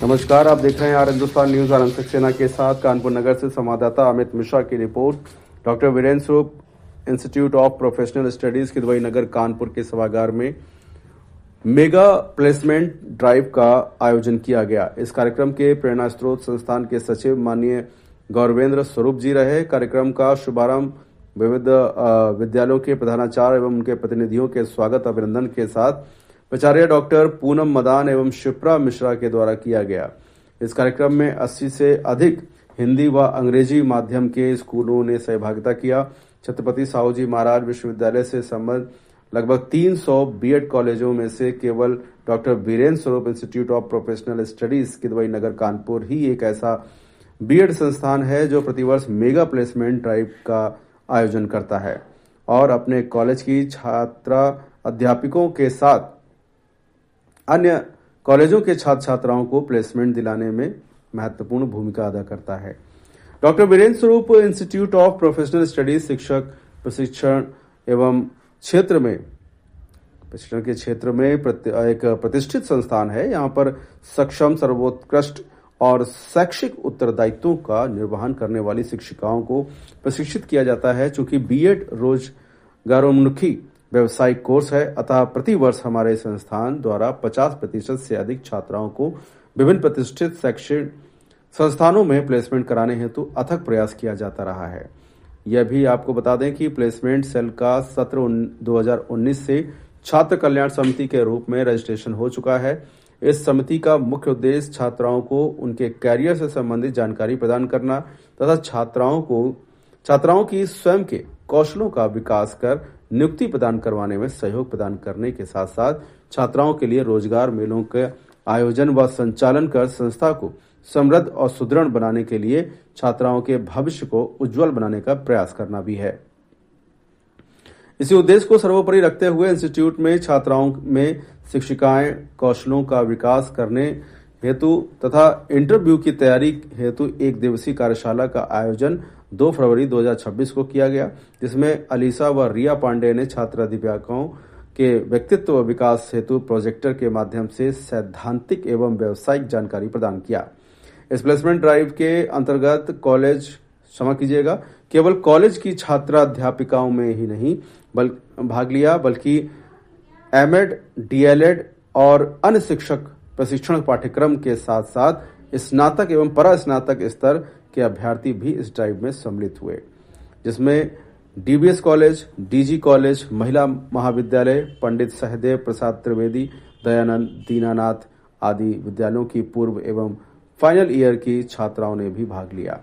नमस्कार, आप देख रहे हैं हिंदुस्तान न्यूज। आनंद सक्सेना के साथ कानपुर नगर से संवाददाता अमित मिश्रा की report. Doctor Virendra Swaroop institute of professional studies के दुबई नगर कानपुर के सभागार में मेगा प्लेसमेंट ड्राइव का आयोजन किया गया। इस कार्यक्रम के प्रेरणा स्रोत संस्थान के सचिव माननीय गौरवेंद्र स्वरूप जी रहे। कार्यक्रम का शुभारंभ विविध विद्यालयों के प्रधानाचार्य एवं उनके प्रतिनिधियों के स्वागत अभिनंदन के साथ प्राचार्य डॉक्टर पूनम मदान एवं शिप्रा मिश्रा के द्वारा किया गया। इस कार्यक्रम में 80 से अधिक हिंदी व अंग्रेजी माध्यम के स्कूलों ने सहभागिता किया। छत्रपति साहू जी महाराज विश्वविद्यालय से संबद्ध लगभग 300 बीएड कॉलेजों में से केवल doctor Virendra Swaroop institute of professional studies के दुबई नगर कानपुर ही एक ऐसा बीएड संस्थान है जो प्रतिवर्ष मेगा प्लेसमेंट ड्राइव का आयोजन करता है और अपने कॉलेज की छात्रा अध्यापकों के साथ अन्य कॉलेजों के छात्र छात्राओं को प्लेसमेंट दिलाने में महत्वपूर्ण भूमिका अदा करता है। Doctor Virendra Swaroop institute of professional studies शिक्षक प्रशिक्षण एवं प्रशिक्षण के क्षेत्र में एक प्रतिष्ठित संस्थान है। यहाँ पर सक्षम, सर्वोत्कृष्ट और शैक्षिक उत्तरदायित्वों का निर्वहन करने वाली शिक्षिकाओं को प्रशिक्षित किया जाता है। चूंकि बीएड रोजगारोन्मुखी व्यवसायिक कोर्स है, अतः प्रतिवर्ष हमारे संस्थान द्वारा 50% से अधिक छात्राओं को विभिन्न प्रतिष्ठित शैक्षिक संस्थानों में प्लेसमेंट कराने हेतु अथक प्रयास किया जाता रहा है। यह भी आपको बता दें कि प्लेसमेंट सेल का सत्र 2019 से छात्र कल्याण समिति के रूप में रजिस्ट्रेशन हो चुका है। इस समिति का मुख्य उद्देश्य छात्राओं को उनके कैरियर से संबंधित जानकारी प्रदान करना तथा छात्राओं की स्वयं के कौशलों का विकास कर नियुक्ति प्रदान करवाने में सहयोग प्रदान करने के साथ साथ छात्राओं के लिए रोजगार मेलों के आयोजन व संचालन कर संस्था को समृद्ध और सुदृढ़ बनाने के लिए छात्राओं के भविष्य को उज्जवल बनाने का प्रयास करना भी है। इसी उद्देश्य को सर्वोपरि रखते हुए इंस्टीट्यूट में छात्राओं में शिक्षिकाएं कौशलों का विकास करने हेतु तथा इंटरव्यू की तैयारी हेतु एक दिवसीय कार्यशाला का आयोजन 2 फरवरी 2026 को किया गया, जिसमें अलीसा व रिया पांडे ने छात्र अध्यापकों के व्यक्तित्व विकास हेतु प्रोजेक्टर के माध्यम से सैद्धांतिक एवं व्यावसायिक जानकारी प्रदान किया। इस प्लेसमेंट ड्राइव के अंतर्गत केवल कॉलेज की छात्रा अध्यापिकाओं में ही नहीं भाग लिया, बल्कि एमएड, डीएलएड और अन्य शिक्षक प्रशिक्षण पाठ्यक्रम के साथ साथ स्नातक एवं परास्नातक स्तर के अभ्यर्थी भी इस ड्राइव में सम्मिलित हुए, जिसमें डीबीएस कॉलेज, डीजी कॉलेज, महिला महाविद्यालय, पंडित सहदेव प्रसाद त्रिवेदी, दयानंद दीनानाथ आदि विद्यालयों की पूर्व एवं फाइनल ईयर की छात्राओं ने भी भाग लिया।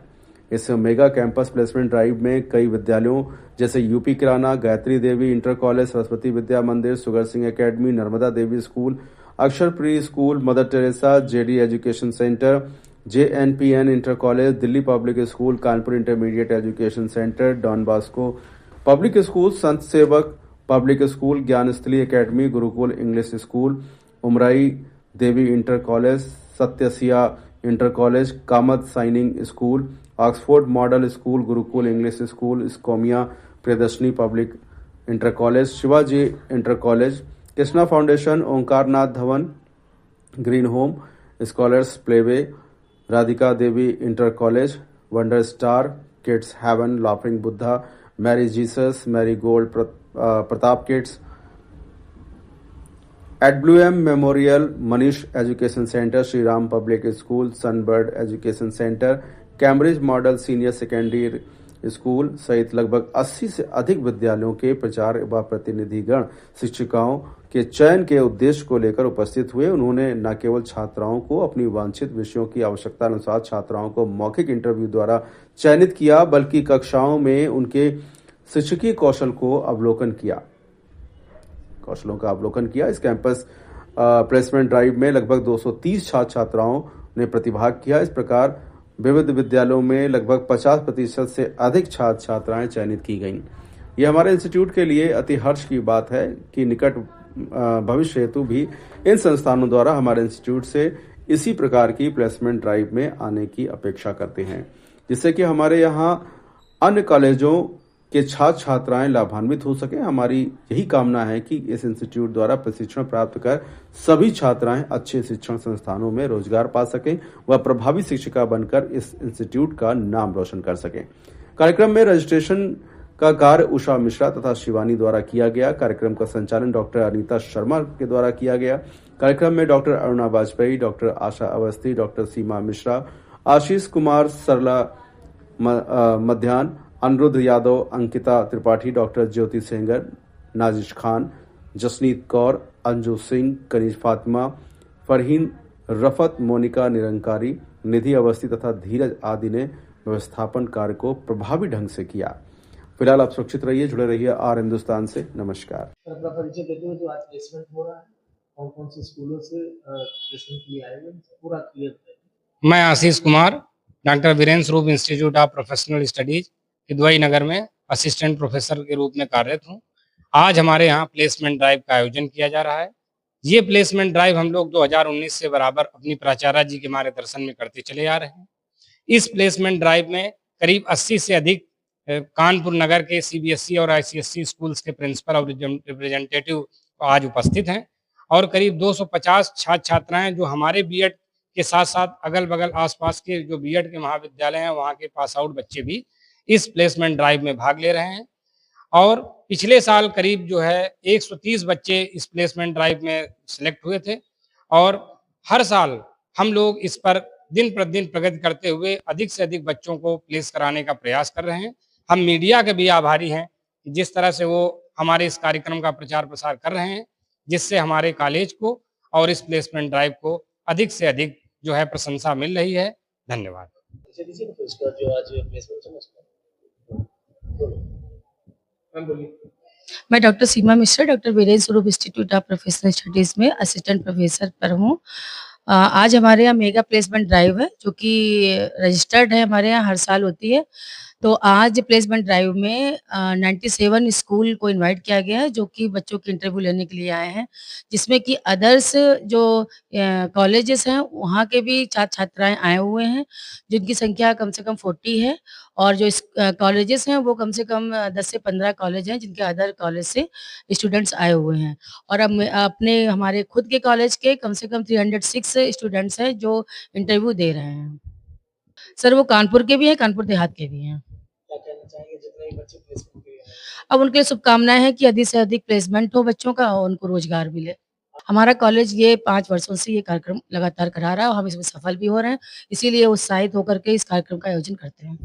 इस मेगा कैंपस प्लेसमेंट ड्राइव में कई विद्यालयों जैसे UP Kirana, Gayatri Devi inter college, Saraswati Vidya Mandir, Sughar Singh academy, Narmada Devi school, Akshar pre school, Mother Teresa, JD education centre, JNPN inter college, Delhi public school, Kanpur intermediate education centre, Don Bosco public school, Sant Sevak public school, Gyansthali academy, Gurukul English school, Umrai Devi inter college, Satyasiya inter college, Kamat shining school, Oxford model school, Gurukul English school, स्कोमिया Priyadarshini public inter college, Shivaji inter college, Krishna foundation, Omkarnath Dhawan, green home, scholars playway, Radhika Devi inter college, wonder star, kids heaven, laughing Buddha, Mary Jesus, marigold, Pratap kids, AWM memorial, Manish education centre, Shri Ram public school, sunbird education centre, Cambridge model senior secondary school सहित लगभग 80 से अधिक विद्यालयों के प्रचार व प्रतिनिधिगण शिक्षिकाओं के चयन के उद्देश्य को लेकर उपस्थित हुए। उन्होंने न केवल छात्राओं को अपनी वांछित विषयों की आवश्यकता अनुसार छात्राओं को मौखिक इंटरव्यू द्वारा चयनित किया, बल्कि कक्षाओं में उनके शिक्षकीय कौशलों का अवलोकन किया। इस कैंपस प्लेसमेंट ड्राइव में लगभग 230 छात्र छात्राओं ने प्रतिभाग किया। इस प्रकार विविध विद्यालयों में लगभग 50% से अधिक छात्र छात्राएं चयनित की गईं। यह हमारे इंस्टीट्यूट के लिए अति हर्ष की बात है कि निकट भविष्य हेतु भी इन संस्थानों द्वारा हमारे इंस्टीट्यूट से इसी प्रकार की प्लेसमेंट ड्राइव में आने की अपेक्षा करते हैं, जिससे कि हमारे यहाँ अन्य कॉलेजों के छात्र छात्राएं लाभान्वित हो सकें। हमारी यही कामना है कि इस इंस्टीट्यूट द्वारा प्रशिक्षण प्राप्त कर सभी छात्राएं अच्छे शिक्षण संस्थानों में रोजगार पा सकें व प्रभावी शिक्षिका बनकर इस इंस्टीट्यूट का नाम रोशन कर सकें। कार्यक्रम में रजिस्ट्रेशन का कार्य उषा मिश्रा तथा शिवानी द्वारा किया गया। कार्यक्रम का संचालन डॉक्टर अनीता शर्मा के द्वारा किया गया। कार्यक्रम में डॉक्टर अरुणा वाजपेयी, डॉक्टर आशा अवस्थी, डॉक्टर सीमा मिश्रा, आशीष कुमार, सरला मध्यान, अनिरुद्ध यादव, अंकिता त्रिपाठी, डॉक्टर ज्योति सेंगर, नाजिश खान, जसनीत कौर, अंजू सिंह, कनीज फातिमा, फरहीन रफत, मोनिका निरंकारी, निधि अवस्थी तथा धीरज आदि ने व्यवस्थापन कार्य को प्रभावी ढंग से किया। फिलहाल आप सुरक्षित रहिए, जुड़े रहिए आर हिंदुस्तान से। नमस्कार। अपना परिचय देते हुए जो आज प्लेसमेंट हो रहा है, कौन कौन से स्कूलों से प्लेसमेंट के लिए आए हुए पूरा क्लियर करें। मैं Ashish Kumar, doctor Virendra Swaroop institute of professional studies Kidwai Nagar में असिस्टेंट प्रोफेसर के रूप में कार्यरत हूँ। आज हमारे यहाँ प्लेसमेंट ड्राइव का आयोजन किया जा रहा है। ये प्लेसमेंट ड्राइव हम लोग 2019 से बराबर अपनी प्राचार्य जी के मार्गदर्शन में करते चले आ रहे हैं। इस प्लेसमेंट ड्राइव में करीब 80 से अधिक कानपुर नगर के सीबीएसई और आईसीएसई स्कूल्स के प्रिंसिपल और रिप्रेजेंटेटिव आज उपस्थित हैं और करीब 250 छात्र छात्राएं जो हमारे बीएड के साथ साथ अगल बगल आसपास के जो बीएड के महाविद्यालय हैं वहाँ के पास आउट बच्चे भी इस प्लेसमेंट ड्राइव में भाग ले रहे हैं। और पिछले साल करीब जो है 130 बच्चे इस प्लेसमेंट ड्राइव में सिलेक्ट हुए थे और हर साल हम लोग इस पर दिन प्रतिदिन प्रगति करते हुए अधिक से अधिक बच्चों को प्लेस कराने का प्रयास कर रहे हैं। हम मीडिया के भी आभारी हैं कि जिस तरह से वो हमारे इस कार्यक्रम का प्रचार प्रसार कर रहे हैं, जिससे हमारे कॉलेज को और इस प्लेसमेंट ड्राइव को अधिक से अधिक जो है प्रशंसा मिल रही है। धन्यवाद। मैं doctor Seema Mishra, doctor Virendra Swaroop institute of professional studies में असिस्टेंट प्रोफेसर पर हूँ। आज हमारे यहाँ मेगा प्लेसमेंट ड्राइव है जो कि रजिस्टर्ड है, हमारे यहाँ हर साल होती है। तो आज प्लेसमेंट ड्राइव में 97 स्कूल को इनवाइट किया गया है जो कि बच्चों की इंटरव्यू लेने के लिए आए हैं, जिसमें कि अदर्स जो कॉलेजेस हैं वहाँ के भी छात्र छात्राएं आए हुए हैं, जिनकी संख्या कम से कम 40 है। और जो कॉलेजेस हैं वो कम से कम 10 से 15 कॉलेज हैं जिनके अदर कॉलेज से स्टूडेंट्स आए हुए हैं। और अब अपने हमारे खुद के कॉलेज के कम से कम 306 स्टूडेंट्स हैं जो इंटरव्यू दे रहे हैं। सर वो कानपुर के भी हैं, कानपुर देहात के भी हैं। अब उनके लिए शुभकामनाएं हैं कि अधिक से अधिक प्लेसमेंट हो बच्चों का और उनको रोजगार मिले। हमारा कॉलेज ये 5 वर्षों से ये कार्यक्रम लगातार करा रहा है और हम इसमें सफल भी हो रहे हैं, इसीलिए उत्साहित होकर के इस कार्यक्रम का आयोजन करते हैं।